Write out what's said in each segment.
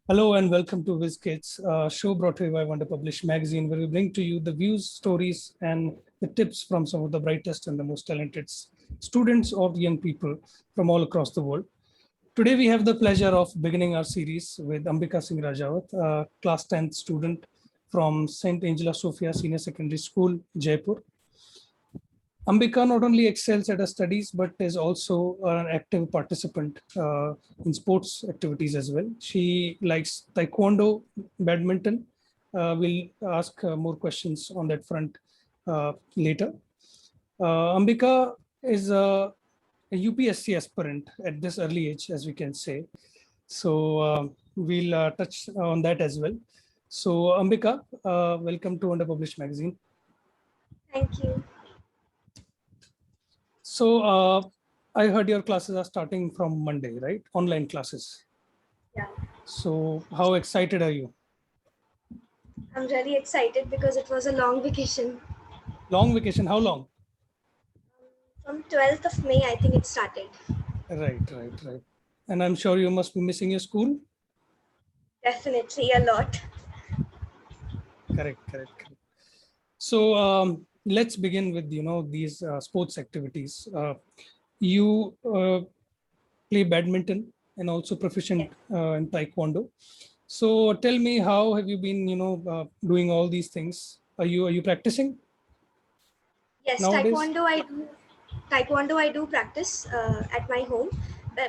Hello and welcome to WizKids, a show brought to you by Wonder Publish magazine, where we bring to you the views, stories, and the tips from some of the brightest and the most talented students or young people from all across the world. Today, we have the pleasure of beginning our series with Ambika Singh Rajawat, a class 10th student from St. Angela Sophia Senior Secondary School, Jaipur. Ambika not only excels at her studies, but is also an active participant in sports activities as well. She likes taekwondo, badminton. We'll ask more questions on that front later. Ambika is a UPSC aspirant at this early age, as we can say. So we'll touch on that as well. So Ambika, welcome to Underpublished magazine. Thank you. So I heard your classes are starting from Monday, right? Online classes. Yeah, So how excited are you? I'm really excited because it was a long vacation. Long vacation, how long? From 12th of May, I think it started. Right. And I'm sure you must be missing your school. Definitely a lot. Correct. So let's begin with, these sports activities. You play badminton and also proficient in taekwondo. So tell me, how have you been, doing all these things? Are you practicing Yes, nowadays? Taekwondo I do practice at my home,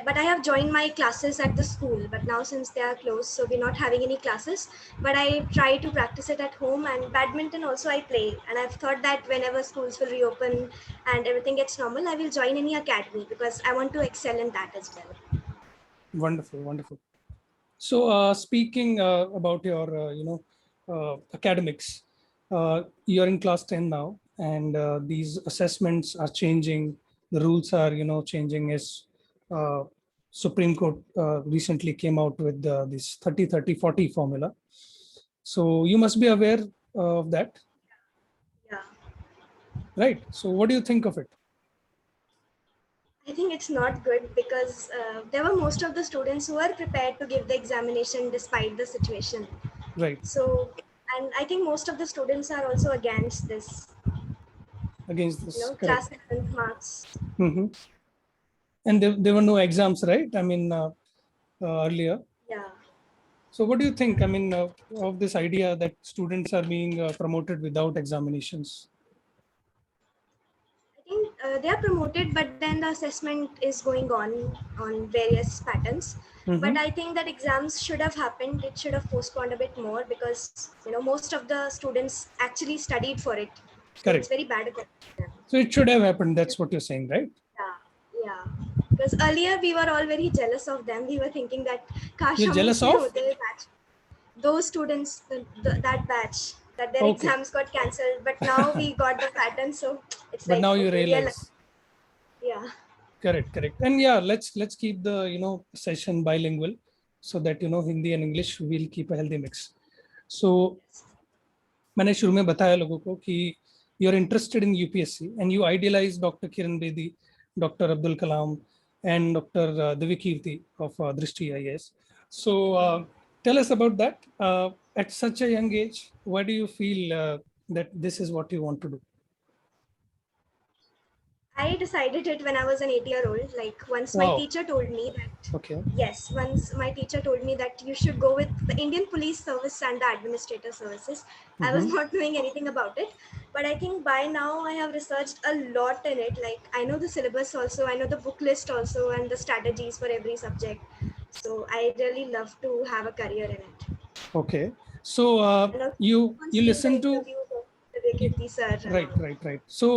but I have joined my classes at the school. But now since they are closed, so we're not having any classes. But I try to practice it at home, and badminton also I play. And I've thought that whenever schools will reopen and everything gets normal, I will join any academy because I want to excel in that as well. Wonderful. So speaking about your, academics, you're in class 10 now, and these assessments are changing. The rules are, changing as uh, Supreme Court recently came out with this 30-30-40 formula. So you must be aware of that, Yeah. right? So what do you think of it? I think it's not good because there were most of the students who are prepared to give the examination despite the situation. Right, So, and I think most of the students are also against this, against this, class correct. 7th marks. Hmm. And there were no exams, right? I mean, earlier. Yeah. So what do you think, I mean, of this idea that students are being promoted without examinations? I think they are promoted, but then the assessment is going on various patterns. But Mm-hmm. I think that exams should have happened. It should have postponed a bit more because most of the students actually studied for it. So it's Correct. very bad about them. So it should have happened. That's what you're saying, right? Yeah, yeah. Because earlier we were all very jealous of them. We were thinking that काश You're हम jealous उसमें of? होते batch. Those students, that batch, that their Okay. exams got cancelled. But now we got the pattern, so it's But like now you okay, we are realize. yeah. Correct. And yeah, let's keep the, session bilingual so that, Hindi and English will keep a healthy mix. So मैंने शुरू में बताया लोगों को कि you're interested in UPSC and you idealize Dr. Kiran Bedi, Dr. Abdul Kalam, and Dr. Divikirti of Drishti IAS. So tell us about that. At such a young age, why do you feel that this is what you want to do? I decided it when I was an 8-year-old. Like once my Wow. teacher told me that. Okay. Yes, once my teacher told me that you should go with the Indian Police Service and the Administrator Services. I was not knowing anything about it, but I think by now I have researched a lot in it. Like I know the syllabus also, I know the book list also, and the strategies for every subject. So I really love to have a career in it. Okay. So And also you seeing the listen to. interviews of the Kirti sir and Right. all. So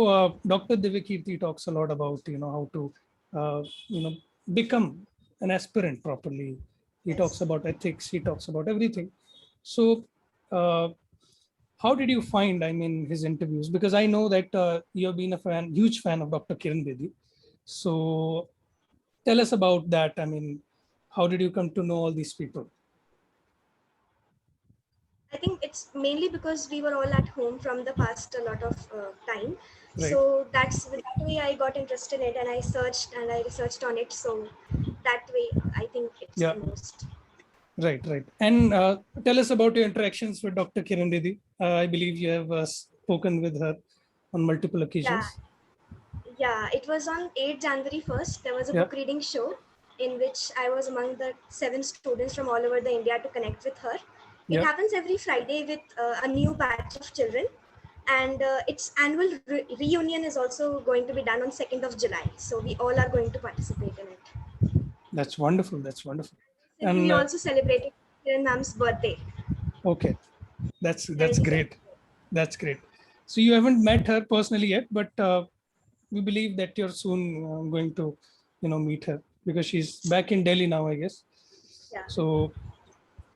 Dr. Divyakirti talks a lot about how to become an aspirant properly. He talks Yes. about ethics. He talks about everything. So uh, how did you find, I mean, his interviews? Because I know that you have been a huge fan of Dr. Kiran Bedi. So tell us about that. I mean, how did you come to know all these people? I think it's mainly because we were all at home from the past a lot of time. Right. So that's that way I got interested in it and I searched and I researched on it. So that way I think it's Yeah. the most. Right, right. And tell us about your interactions with Dr. Kiran Didi. I believe you have spoken with her on multiple Yeah, occasions. yeah. It was on 8th January 1st. There was a Yeah, book reading show in which I was among the 7 students from all over the India to connect with her. It yeah. happens every Friday with a new batch of children, and its annual reunion is also going to be done on 2nd of July. So we all are going to participate in it. That's wonderful. That's wonderful. Recently, And we also celebrated Kiran ma'am's birthday. okay, that's 72nd. great. That's great. So you haven't met her personally yet, but we believe that you're soon going to, meet her because she's back in Delhi now, I guess. Yeah. So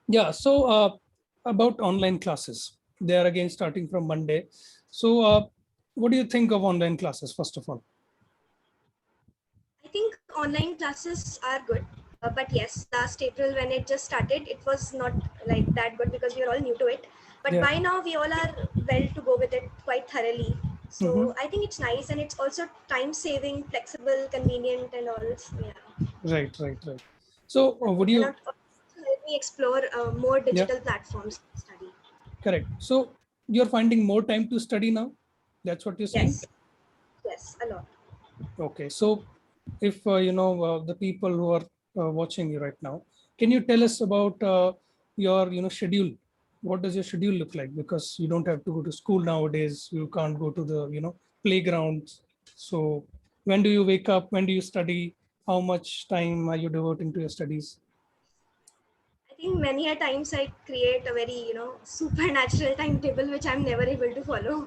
yeah. So about online classes, they are again starting from Monday. So what do you think of online classes, first of all? I think online classes are good. But yes, last April when it just started, it was not like that good because we are all new to it. But Yeah. by now we all are well to go with it quite thoroughly. Hmm. So I think it's nice and it's also time saving, flexible, convenient, and all. So, yeah. Right, right, right. So would And you? it also help me explore more Yeah, digital platforms to study. correct. So you're finding more time to study now. That's what you're saying. Yes, yes, a lot. Okay. So if the people who are watching you right now, can you tell us about your schedule? What does your schedule look like? Because you don't have to go to school nowadays. You can't go to the playgrounds. So when do you wake up? When do you study? How much time are you devoting to your studies? I think many a times I create a very, supernatural timetable which I'm never able to follow.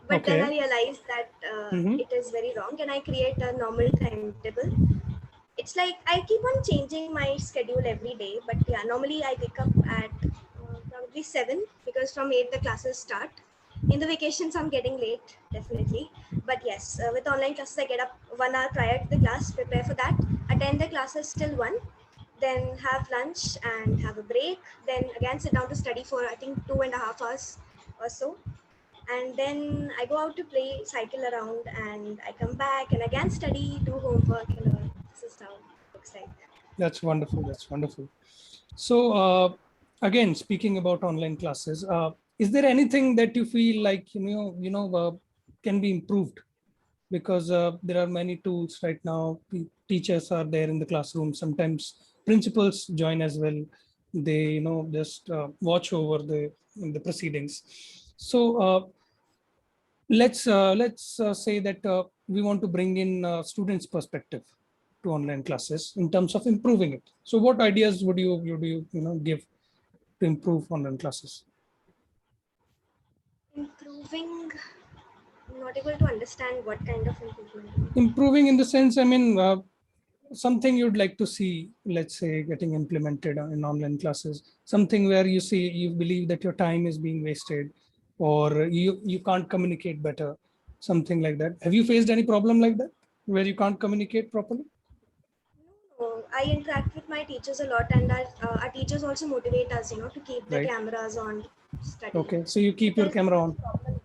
But then I Okay. realized that Mm-hmm. it is very wrong and I create a normal timetable. It's like I keep on changing my schedule every day. But yeah, normally I wake up at probably 7 because from 8 the classes start. In the vacations, I'm getting late, definitely. But yes, with online classes, I get up 1 hour prior to the class, prepare for that, attend the classes till 1, then have lunch and have a break, then again sit down to study for I think 2.5 hours or so, and then I go out to play, cycle around, and I come back and again study, do homework, and all. This is how it looks like. That's wonderful. That's wonderful. So again, speaking about online classes, is there anything that you feel like can be improved? Because there are many tools right now. Teachers are there in the classroom. Sometimes principals join as well. They just watch over the proceedings. So let's say that we want to bring in students' perspective to online classes in terms of improving it. So what ideas would you give to improve online classes? Improving, I'm not able to understand what kind of improvement. Improving in the sense, I mean, something you'd like to see, let's say, getting implemented in online classes, something where you see you believe that your time is being wasted, or you can't communicate better, something like that. Have you faced any problem like that where you can't communicate properly? No, I interact with my teachers a lot, and our teachers also motivate us, to keep the Right. cameras on, study. Okay. So you So keep your there's camera no on. problem.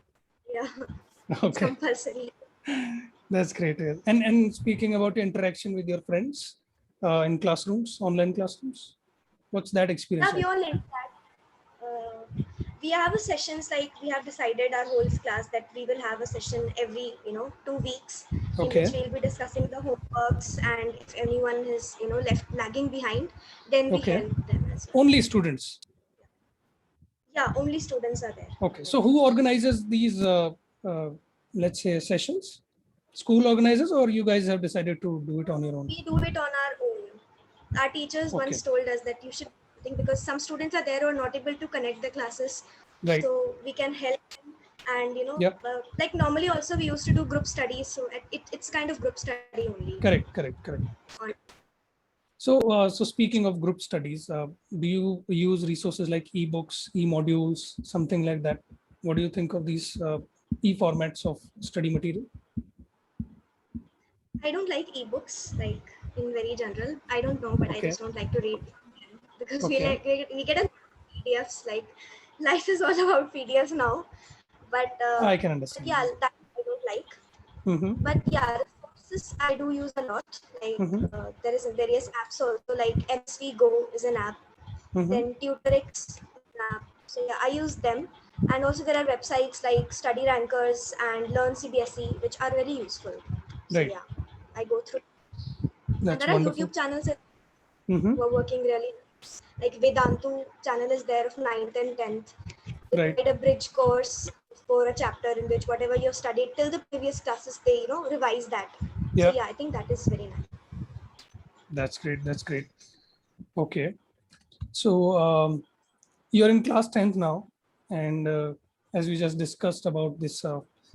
Yeah, it's Okay. compulsory. That's great. Yeah. And speaking about interaction with your friends in classrooms, online classrooms, what's that Yeah, experience we like? all interact. We have a sessions like we have decided our whole class that we will have a session every 2 weeks in which Okay. we'll be discussing the homeworks, and if anyone is left lagging behind, then we Okay. help them as well. Only students. Yeah, only students are there. Okay. So who organizes these, uh, let's say, sessions? School organizers, or you guys have decided to do it on your own? We do it on our own. Our teachers once Okay. told us that you should think because some students are there who are not able to connect the classes, Right. so we can help them. And Yeah. like normally also we used to do group studies, so it's kind of group study only. Correct. Correct. Correct. On, So speaking of group studies, do you use resources like e-books, e-modules, something like that? What do you think of these e-formats of study material? I don't like ebooks, like in very general. I don't know, but I Okay, just don't like to read them because we okay, like we get a PDFs. Like life is all about PDFs now. But I can but understand. yeah, that I don't like. Mm-hmm. But yeah, resources classes, I do use a lot. Like Mm-hmm. there is various apps also, like MSV Go is an app, Mm-hmm. then Tutorix is an app. So yeah, I use them. And also there are websites like Study Rankers and Learn CBSE, which are very useful. So Right. yeah, I go through. And That's there are wonderful. YouTube channels Mm-hmm. who are working really nice. Like Vedantu channel is there of 9th and 10th. They Right. provide a bridge course for a chapter in which whatever you've studied till the previous classes, they revise that. So Yeah, yeah, I think that is very nice. that's great. That's great. Okay. So you're in class 10th now. And as we just discussed about this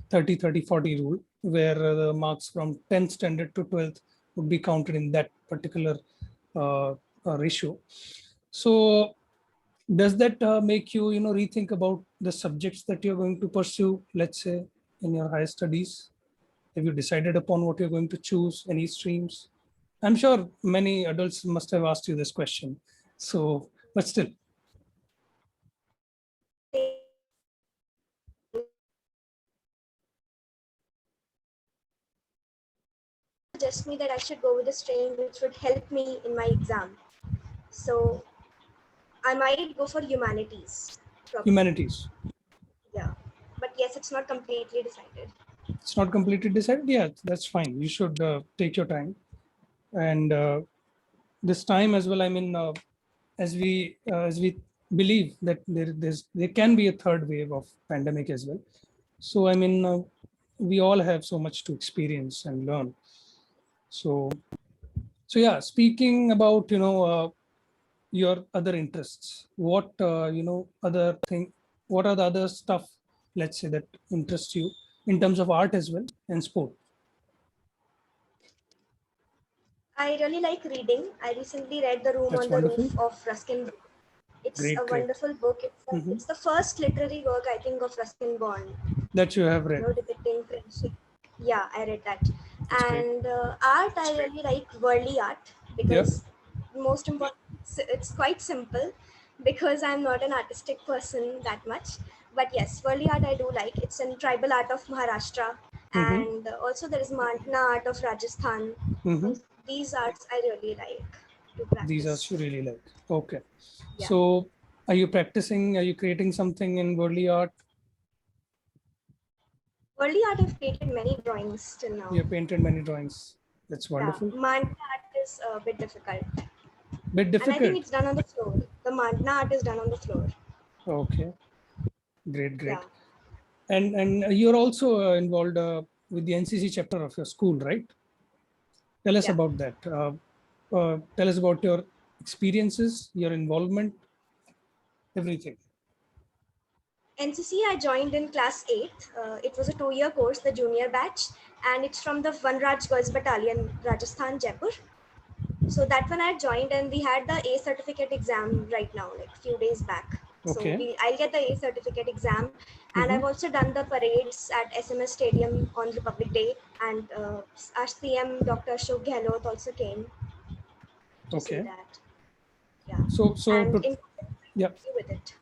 30, 30, 40 rule, where the marks from 10th standard to 12th would be counted in that particular ratio. So does that make you, rethink about the subjects that you're going to pursue, let's say, in your higher studies? Have you decided upon what you're going to choose, any streams? I'm sure many adults must have asked you this question. So, but still, Suggest me that I should go with a stream which would help me in my exam. So I might go for humanities, probably. humanities. Yeah. But yes, it's not completely decided. It's not completely decided. Yeah, that's fine. You should take your time. And this time as well, I mean, as we believe that there can be a third wave of pandemic as well. So I mean, we all have so much to experience and learn. So yeah, speaking about your other interests, what other thing, what are the other stuff, let's say, that interests you in terms of art as well and sport? I really like reading. I recently read The Room That's on the wonderful. Roof of Ruskin. It's a Great, great. wonderful book. Hmm. It's the first literary work, I think, of Ruskin Bond, That you have read. depicting friendship. Yeah, I read that. That's great. And art, I really like worldly art Yeah. because most important, it's quite simple because I'm not an artistic person that much. But yes, worldly art I do like. It's in tribal art of Maharashtra, Mm-hmm. and also there is Mandna art of Rajasthan. Mm-hmm. These arts I really like to These are practice. you really like. Okay. Yeah. So are you practicing? Are you creating something in worldly art? Worldly art, I've created many drawings till You now. have painted many drawings. That's Yeah, wonderful. Mandna art is a bit difficult. Bit And I think difficult. it's done on the floor. The Mandna art is done on the floor. Okay. Great, Yeah. great. And you're also involved with the NCC chapter of your school, right? Tell us Yeah. about that. Tell us about your experiences, your involvement, everything. NCC I joined in class 8th. It was a 2-year course, the junior batch, and it's from the Vanraj Girls Battalion, Rajasthan, Jaipur. So that one I joined, and we had the A certificate exam right now, like few days back. So Okay. I'll get the A certificate exam, and Mm-hmm. I've also done the parades at SMS Stadium on Republic Day, and our CM Dr. Ashok Gehlot also came to see Okay. that. Yeah, So and to, in yeah. with it.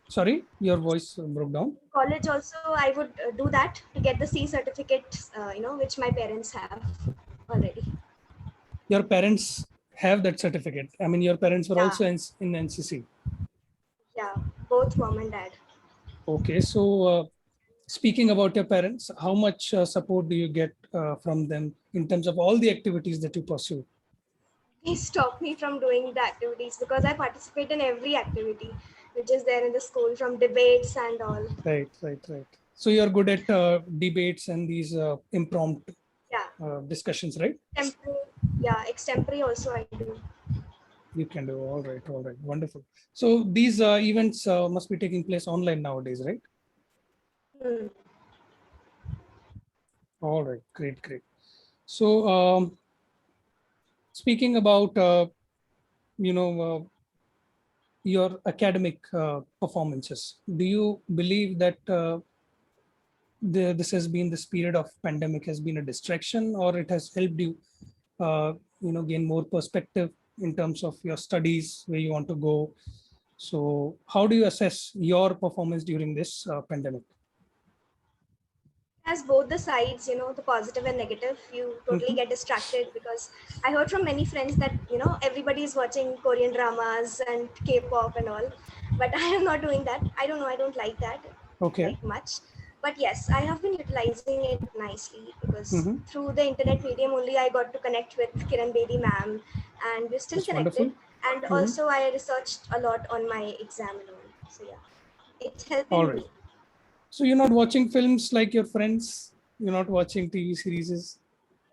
Sorry, your voice broke down. College also, I would do that to get the C certificate, which my parents have already. Your parents have that certificate. I mean, your parents were Yeah, also in NCC. yeah, both mom and dad. Okay. So speaking about your parents, how much support do you get from them in terms of all the activities that you pursue? He stopped me from doing the activities because I participate in every activity which is there in the school, from debates and all. Right, right, right. So you're good at debates and these impromptu Yeah, discussions, right? extempore, yeah, extempore also I do. You can do. All right, wonderful. So these events must be taking place online nowadays, right? Hmm. All right, great, great. So speaking about you know your academic performances, do you believe that this has been, this period of pandemic has been a distraction, or it has helped you gain more perspective in terms of your studies, where you want to go? So how do you assess your performance during this pandemic? Has both the sides, the positive and negative. You totally Mhm. get distracted because I heard from many friends that everybody is watching Korean dramas and K-pop and all, but I am not doing that. I don't know, I don't like that Okay. like much. But yes, I have been utilizing it nicely because Mhm. through the internet medium only I got to connect with Kiran Bedi ma'am, and we're still That's wonderful. connected. And Mhm. also I researched a lot on my exam and all. So yeah, it's All helping right. me. So you're not watching films like your friends? You're not watching TV series?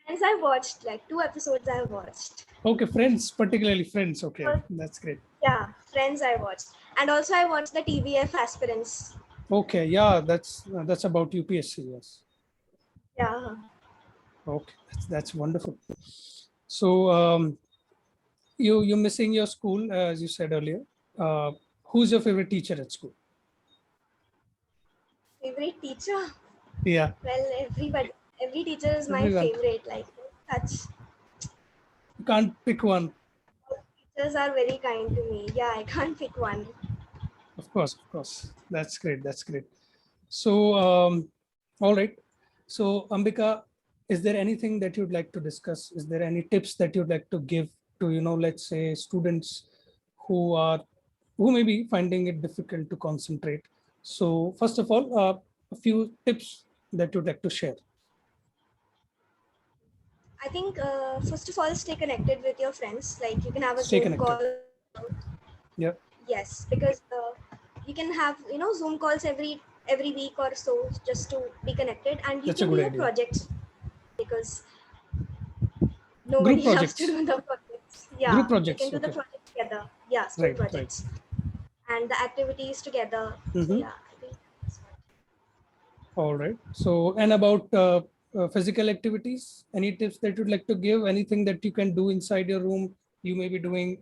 Friends, I watched like 2 episodes I watched. Okay, Friends, particularly Friends. Okay, Well, that's great. yeah, Friends I watched, and also I watched the TVF aspirants. Okay, yeah, that's about UPSC. Yes. Yeah, Okay, that's wonderful. So you're missing your school, as you said earlier. Uh, who's your favorite teacher at school? favorite teacher. Yeah, Well, every teacher is my everyone. favorite. Like such You can't pick one. teachers are very kind to me. Yeah, I can't pick one. Of course, of course. That's great. That's great. So, all right. So, Ambika, is there anything that you'd like to discuss? Is there any tips that you'd like to give to, let's say students who are who may be finding it difficult to concentrate? So, first of all, a few tips that you'd like to share. I think first of all, stay connected with your friends. Like you can have a Stay Zoom connected. call. Yeah, Yes, because you can have Zoom calls every week or so just to be connected, and you that's a can do good your idea. projects because Group nobody loves to projects. do the projects. Group Yeah, you can projects. do the Okay. project together. Yeah, school Right. Right. projects and the activities together. So Mhm. yeah, I think that's what. All right. So, and about physical activities, any tips that you'd like to give? Anything that you can do inside your room, you may be doing?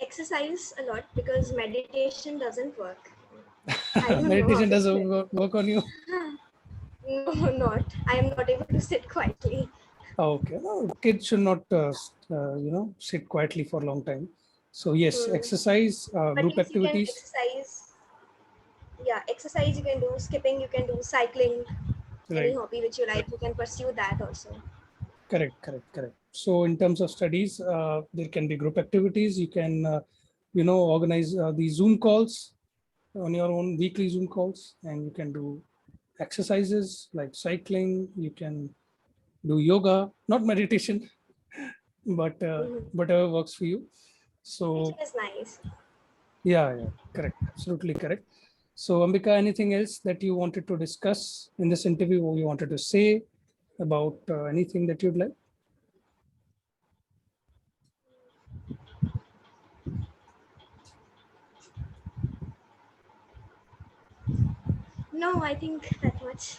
Exercise a lot because meditation doesn't work. I don't know how Meditation to doesn't explain. work on you. No, not. I am not able to sit quietly. Okay. No, kids should not, sit quietly for a long time. So yes, Hmm. exercise, But group yes, you can activities. exercise. Yeah, exercise you can do, skipping you can do, cycling, any Right. hobby which you like, you can pursue that also. Correct. Correct. Correct. So in terms of studies, there can be group activities. You can, organize the Zoom calls on your own, weekly Zoom calls, and you can do exercises like cycling. You can do yoga, not meditation, but Mhm. whatever works for you. Meditation So is nice. yeah, correct, absolutely correct. So Ambika, anything else that you wanted to discuss in this interview, or you wanted to say about anything that you'd like? No, I think that much.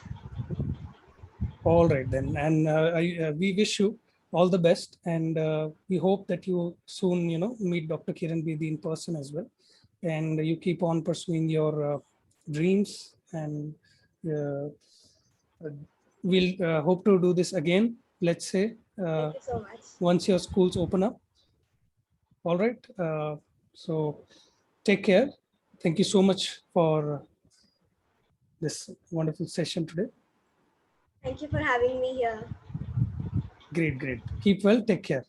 All right then, and we wish you all the best, and we hope that you soon, meet Dr. Kiran Bedi in person as well, and you keep on pursuing your dreams, and uh, uh, we'll hope to do this again. Let's say Thank you so much. once your schools open up. All right. So take care. Thank you so much for this wonderful session today. Thank you for having me here. Great, great. Keep well. Take care.